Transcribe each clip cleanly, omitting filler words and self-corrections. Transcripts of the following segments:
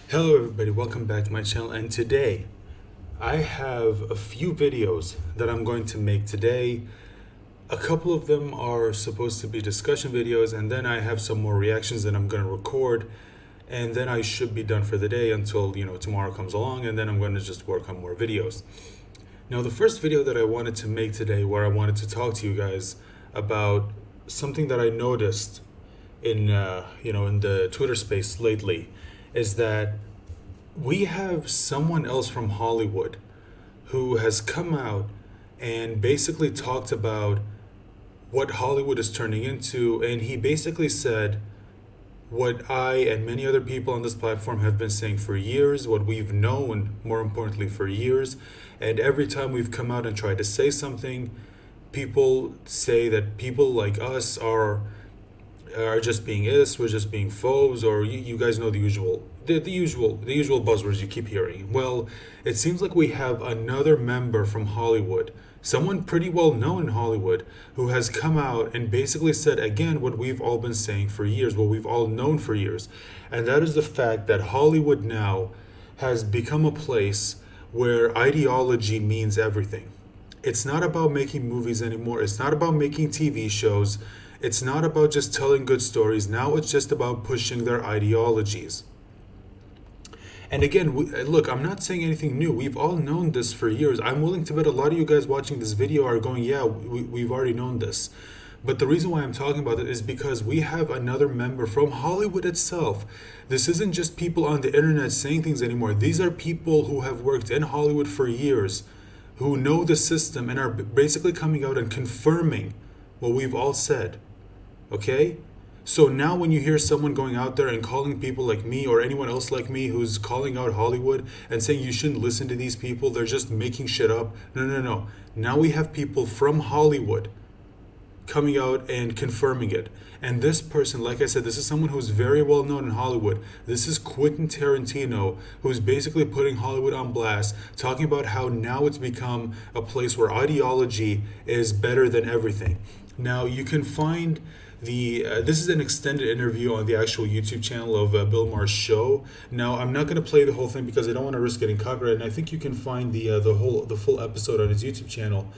Hello everybody, welcome back to my channel, and today I have a few videos that I'm going to make today. A couple of them are supposed to be discussion videos, and then I have some more reactions that I'm going to record, and then I should be done for the day until tomorrow comes along, and then I'm going to just work on more videos. Now the first video that I wanted to make today, where I wanted to talk to you guys about something that I noticed in in the Twitter space lately, is that we have someone else from Hollywood who has come out and basically talked about what Hollywood is turning into, and he basically said what I and many other people on this platform have been saying for years, what we've known, more importantly, for years. And every time we've come out and tried to say something, people say that people like us are just being is, we're just being foes, or you guys know the usual buzzwords you keep hearing. Well, it seems like we have another member from Hollywood, someone pretty well known in Hollywood, who has come out and basically said again what we've all been saying for years, what we've all known for years. And that is the fact that Hollywood now has become a place where ideology means everything. It's not about making movies anymore. It's not about making TV shows. It's not about just telling good stories. Now it's just about pushing their ideologies. And again, look, I'm not saying anything new. We've all known this for years. I'm willing to bet a lot of you guys watching this video are going, yeah, we've already known this. But the reason why I'm talking about it is because we have another member from Hollywood itself. This isn't just people on the internet saying things anymore. These are people who have worked in Hollywood for years, who know the system and are basically coming out and confirming what we've all said. Okay? So now when you hear someone going out there and calling people like me or anyone else like me who's calling out Hollywood and saying you shouldn't listen to these people, they're just making shit up. No, no, no. Now we have people from Hollywood coming out and confirming it. And this person, like I said, this is someone who's very well known in Hollywood. This is Quentin Tarantino, who's basically putting Hollywood on blast, talking about how now it's become a place where ideology is better than everything. Now you can find this is an extended interview on the actual YouTube channel of Bill Maher's show. Now I'm not going to play the whole thing because I don't want to risk getting copyrighted, and I think you can find the full episode on his YouTube channel,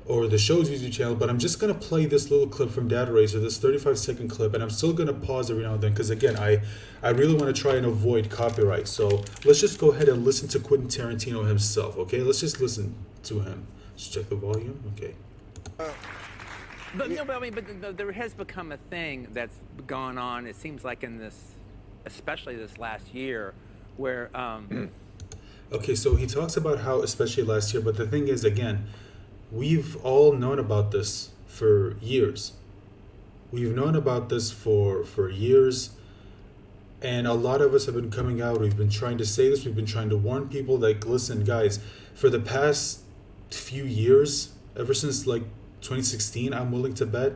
or the show's YouTube channel. But I'm just going to play this little clip from Dad Racer, this 35-second clip, and I'm still going to pause every now and then because again I really want to try and avoid copyright. So let's just go ahead and listen to Quentin Tarantino himself. Okay, let's just listen to him. Just check the volume. Okay. But no, but I mean, there has become a thing that's gone on. It seems like in this, especially this last year, where Okay, so he talks about how, especially last year, but the thing is, again, we've all known about this for years. We've known about this for years, and a lot of us have been coming out. We've been trying to say this. We've been trying to warn people, like, listen, guys, for the past few years, ever since like 2016, I'm willing to bet,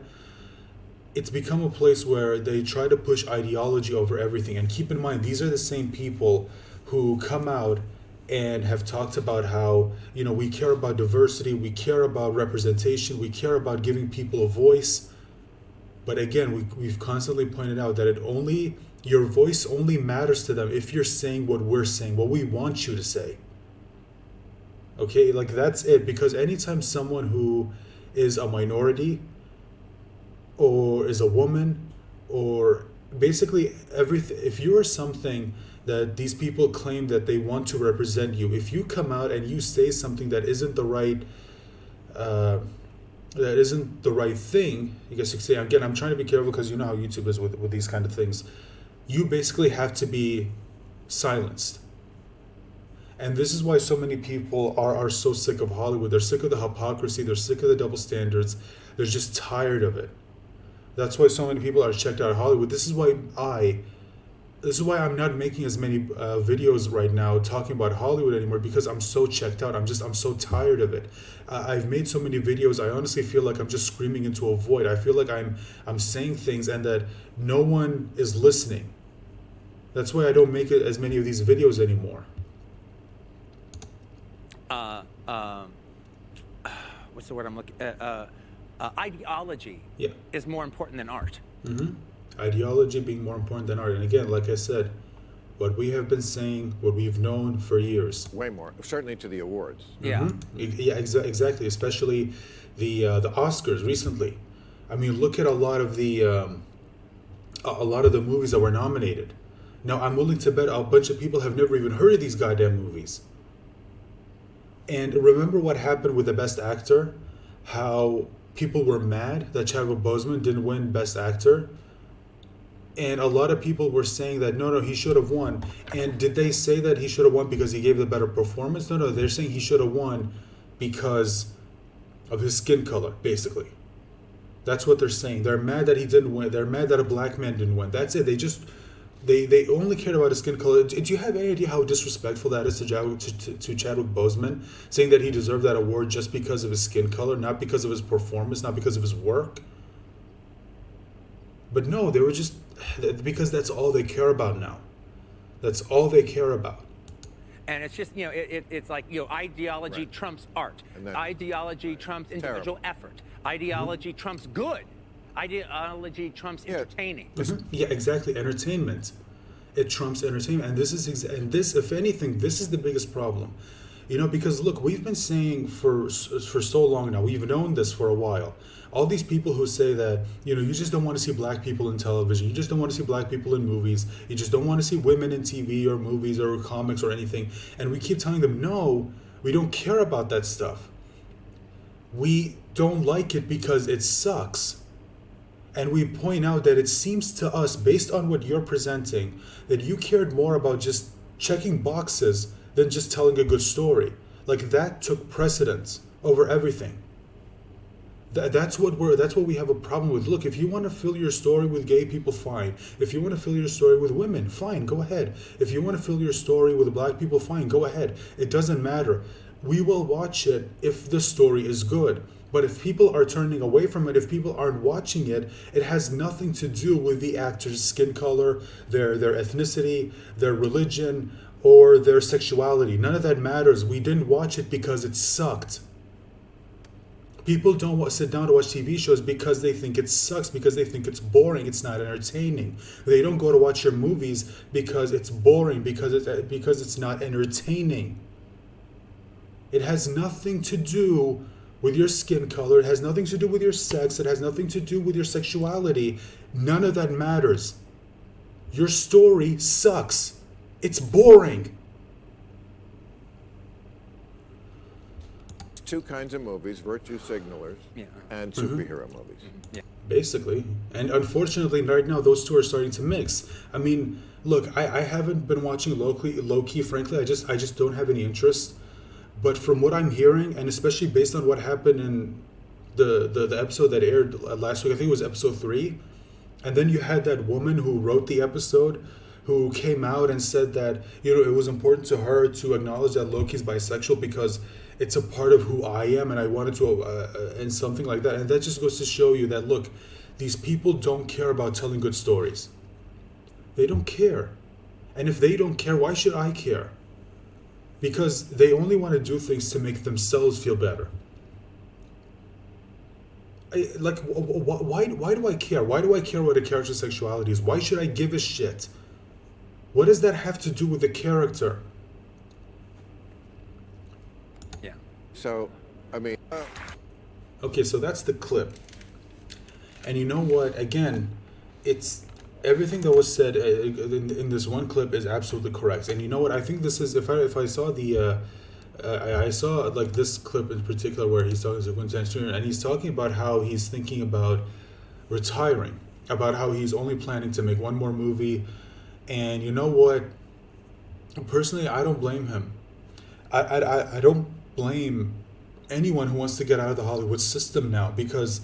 it's become a place where they try to push ideology over everything. And keep in mind, these are the same people who come out and have talked about how, we care about diversity, we care about representation, we care about giving people a voice. But again, we've constantly pointed out that your voice only matters to them if you're saying what we're saying, what we want you to say. Okay, like that's it. Because anytime someone who is a minority or is a woman, or basically everything, if you are something that these people claim that they want to represent you, if you come out and you say something that isn't the right thing, I guess you could say, again, I'm trying to be careful because you know how YouTube is with these kind of things, you basically have to be silenced. And this is why so many people are so sick of Hollywood. They're sick of the hypocrisy. They're sick of the double standards. They're just tired of it. That's why so many people are checked out of Hollywood. This is why I'm not making as many videos right now talking about Hollywood anymore, because I'm so checked out. I'm so tired of it. I've made so many videos. I honestly feel like I'm just screaming into a void. I feel like I'm saying things and that no one is listening. That's why I don't make it as many of these videos anymore. what's the word I'm looking at? Ideology is more important than art. Mm-hmm. Ideology being more important than art. And again, like I said, what we have been saying, what we've known for years. Way more, certainly to the awards. Yeah. Yeah, exactly. Especially the Oscars recently. I mean, look at a lot of the movies that were nominated. Now, I'm willing to bet a bunch of people have never even heard of these goddamn movies. And remember what happened with the Best Actor? How people were mad that Chadwick Boseman didn't win Best Actor? And a lot of people were saying that, no, he should have won. And did they say that he should have won because he gave the better performance? No, they're saying he should have won because of his skin color, basically. That's what they're saying. They're mad that he didn't win. They're mad that a black man didn't win. That's it. They only cared about his skin color. Do you have any idea how disrespectful that is to Chadwick Boseman, saying that he deserved that award just because of his skin color, not because of his performance, not because of his work? But no, they were just, because that's all they care about now. That's all they care about. And it's just, it's like, ideology Right. trumps art. And then- Ideology trumps individual effort. Ideology trumps good. Ideology trumps entertaining. Yeah, exactly. Entertainment. It trumps entertainment, and this, if anything, this is the biggest problem. Because look, we've been saying for so long now. We've known this for a while. All these people who say that you just don't want to see black people in television. You just don't want to see black people in movies. You just don't want to see women in TV or movies or comics or anything. And we keep telling them, no, we don't care about that stuff. We don't like it because it sucks. And we point out that it seems to us, based on what you're presenting, that you cared more about just checking boxes than just telling a good story. Like, that took precedence over everything. That's what we have a problem with. Look, if you want to fill your story with gay people, fine. If you want to fill your story with women, fine, go ahead. If you want to fill your story with black people, fine, go ahead. It doesn't matter. We will watch it if the story is good. But if people are turning away from it, if people aren't watching it, it has nothing to do with the actor's skin color, their ethnicity, their religion, or their sexuality. None of that matters. We didn't watch it because it sucked. People don't sit down to watch TV shows because they think it sucks, because they think it's boring, it's not entertaining. They don't go to watch your movies because it's boring, because it's not entertaining. It has nothing to do with your skin color. It has nothing to do with your sex. It has nothing to do with your sexuality. None of that matters. Your story sucks. It's boring. Two kinds of movies, virtue signalers and superhero movies. Basically. And unfortunately, right now, those two are starting to mix. I mean, look, I haven't been watching low-key, frankly. I just don't have any interest. But from what I'm hearing, and especially based on what happened in the episode that aired last week, I think it was episode 3, and then you had that woman who wrote the episode who came out and said that, it was important to her to acknowledge that Loki's bisexual because it's a part of who I am, and I wanted to, and something like that. And that just goes to show you that, look, these people don't care about telling good stories. They don't care. And if they don't care, why should I care? Because they only want to do things to make themselves feel better. Why do I care? Why do I care what a character's sexuality is? Why should I give a shit? What does that have to do with the character? Yeah. So, I mean... Okay, so that's the clip. And you know what? Again, it's... Everything that was said in this one clip is absolutely correct. And you know what? I think this is... If I saw the... I saw like this clip in particular where he's talking to Quentin Tarantino, and he's talking about how he's thinking about retiring, about how he's only planning to make one more movie. And you know what? Personally, I don't blame him. I don't blame anyone who wants to get out of the Hollywood system now, because,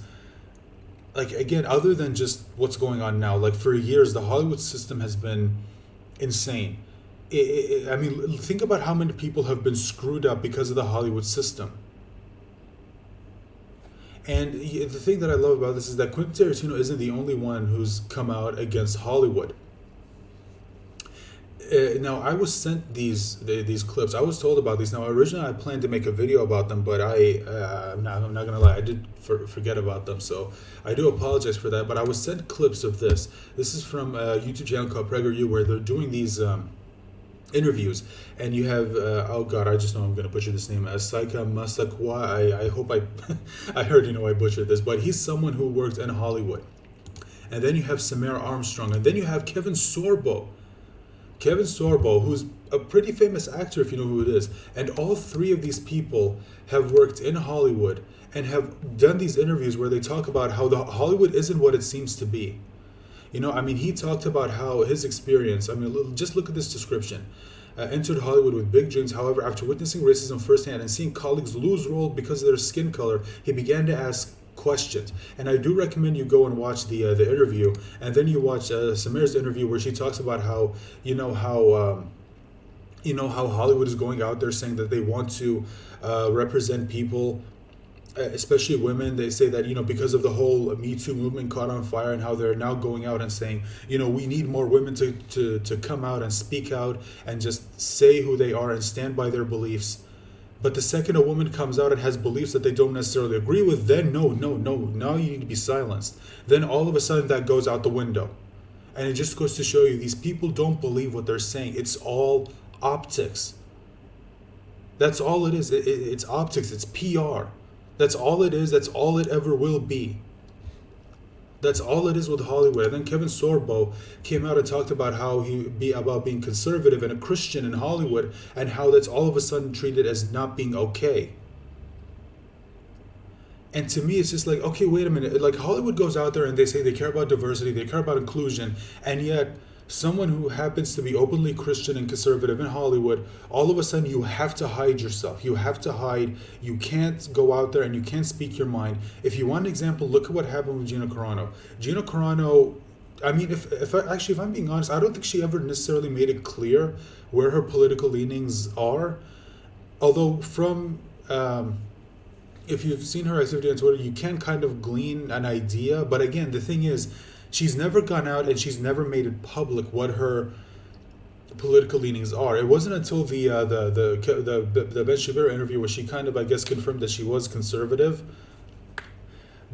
like, again, other than just what's going on now, like, for years the Hollywood system has been insane. I mean, think about how many people have been screwed up because of the Hollywood system. And the thing that I love about this is that Quentin Tarantino isn't the only one who's come out against Hollywood. Now, I was sent these clips. I was told about these. Now, originally I planned to make a video about them, but I'm not gonna lie, I did forget about them. So I do apologize for that. But I was sent clips of this. This is from a YouTube channel called PragerU, where they're doing these interviews, and you have oh god, I just know I'm going to butcher this name, Saika Masakwa. I hope I I heard I butchered this, but he's someone who worked in Hollywood. And then you have Samara Armstrong, and then you have Kevin Sorbo, who's a pretty famous actor if you know who it is. And all three of these people have worked in Hollywood and have done these interviews where they talk about how the Hollywood isn't what it seems to be. He talked about how his experience, just look at this description. Entered Hollywood with big dreams. However, after witnessing racism firsthand and seeing colleagues lose role because of their skin color, he began to ask questions. And I do recommend you go and watch the interview, and then you watch Samir's interview where she talks about how how Hollywood is going out there saying that they want to represent people, especially women. They say that because of the whole Me Too movement caught on fire, and how they're now going out and saying we need more women to come out and speak out and just say who they are and stand by their beliefs. But the second a woman comes out and has beliefs that they don't necessarily agree with, then no, now you need to be silenced. Then all of a sudden that goes out the window. And it just goes to show you these people don't believe what they're saying. It's all optics. That's all it is. It's optics. It's PR. That's all it is. That's all it ever will be. That's all it is with Hollywood. And then Kevin Sorbo came out and talked about how about being conservative and a Christian in Hollywood, and how that's all of a sudden treated as not being okay. And to me, it's just like, okay, wait a minute. Like, Hollywood goes out there and they say they care about diversity, they care about inclusion, and yet someone who happens to be openly Christian and conservative in Hollywood, all of a sudden you have to hide yourself. You have to hide. You can't go out there and you can't speak your mind. If you want an example, look at what happened with Gina Carano. Gina Carano, if I'm being honest, I don't think she ever necessarily made it clear where her political leanings are. Although if you've seen her activity on Twitter, you can kind of glean an idea. But again, the thing is, she's never gone out and she's never made it public what her political leanings are. It wasn't until the Ben Shapiro interview where she kind of, I guess, confirmed that she was conservative.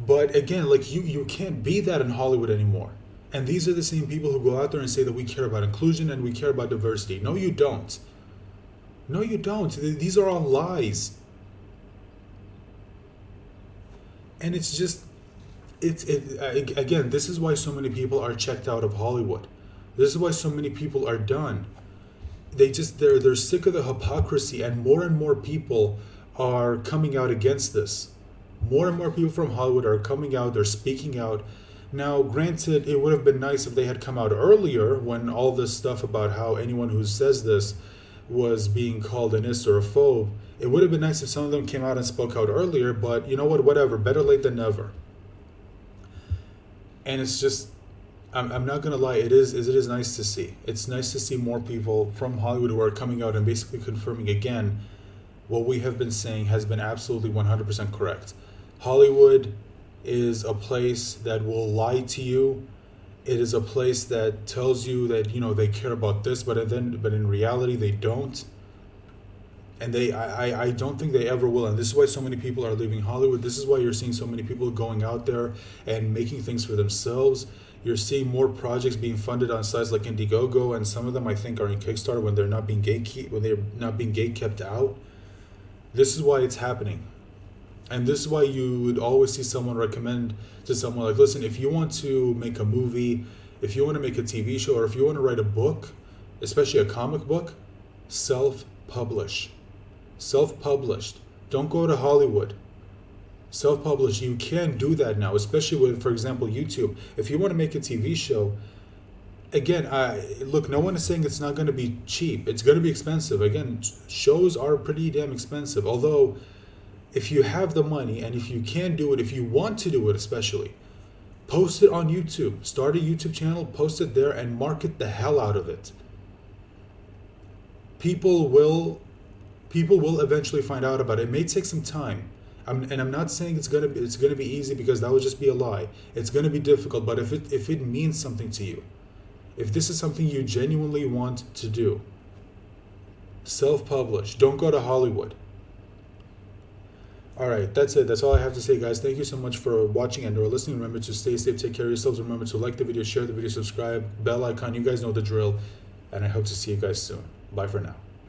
But again, like, you can't be that in Hollywood anymore. And these are the same people who go out there and say that we care about inclusion and we care about diversity. No, you don't. No, you don't. These are all lies. And it's just, again, this is why so many people are checked out of Hollywood. This is why so many people are done. They're sick of the hypocrisy, and more people are coming out against this. More and more people from Hollywood are coming out, they're speaking out. Now, granted, it would have been nice if they had come out earlier, when all this stuff about how anyone who says this was being called an is or a phobe. It would have been nice if some of them came out and spoke out earlier, but you know what, whatever, better late than never. And it's just, I'm not going to lie, it is nice to see. It's nice to see more people from Hollywood who are coming out and basically confirming again what we have been saying has been absolutely 100% correct. Hollywood is a place that will lie to you. It is a place that tells you that, they care about this, but in reality they don't. And I don't think they ever will. And this is why so many people are leaving Hollywood. This is why you're seeing so many people going out there and making things for themselves. You're seeing more projects being funded on sites like Indiegogo, and some of them I think are in Kickstarter when they're not being gate kept out. This is why it's happening. And this is why you would always see someone recommend to someone, like, listen, if you want to make a movie, if you want to make a TV show, or if you want to write a book, especially a comic book, self-publish. Self-published. Don't go to Hollywood. Self-published. You can do that now, especially with, for example, YouTube. If you want to make a TV show, again, look, no one is saying it's not going to be cheap. It's going to be expensive. Again, shows are pretty damn expensive. Although, if you have the money and if you can do it, if you want to do it especially, post it on YouTube. Start a YouTube channel, post it there, and market the hell out of it. People will eventually find out about it. It may take some time. I'm not saying it's gonna be easy, because that would just be a lie. It's gonna be difficult, but if it means something to you, if this is something you genuinely want to do, self-publish. Don't go to Hollywood. All right, that's it. That's all I have to say, guys. Thank you so much for watching and or listening. Remember to stay safe, take care of yourselves. Remember to like the video, share the video, subscribe, bell icon. You guys know the drill, and I hope to see you guys soon. Bye for now.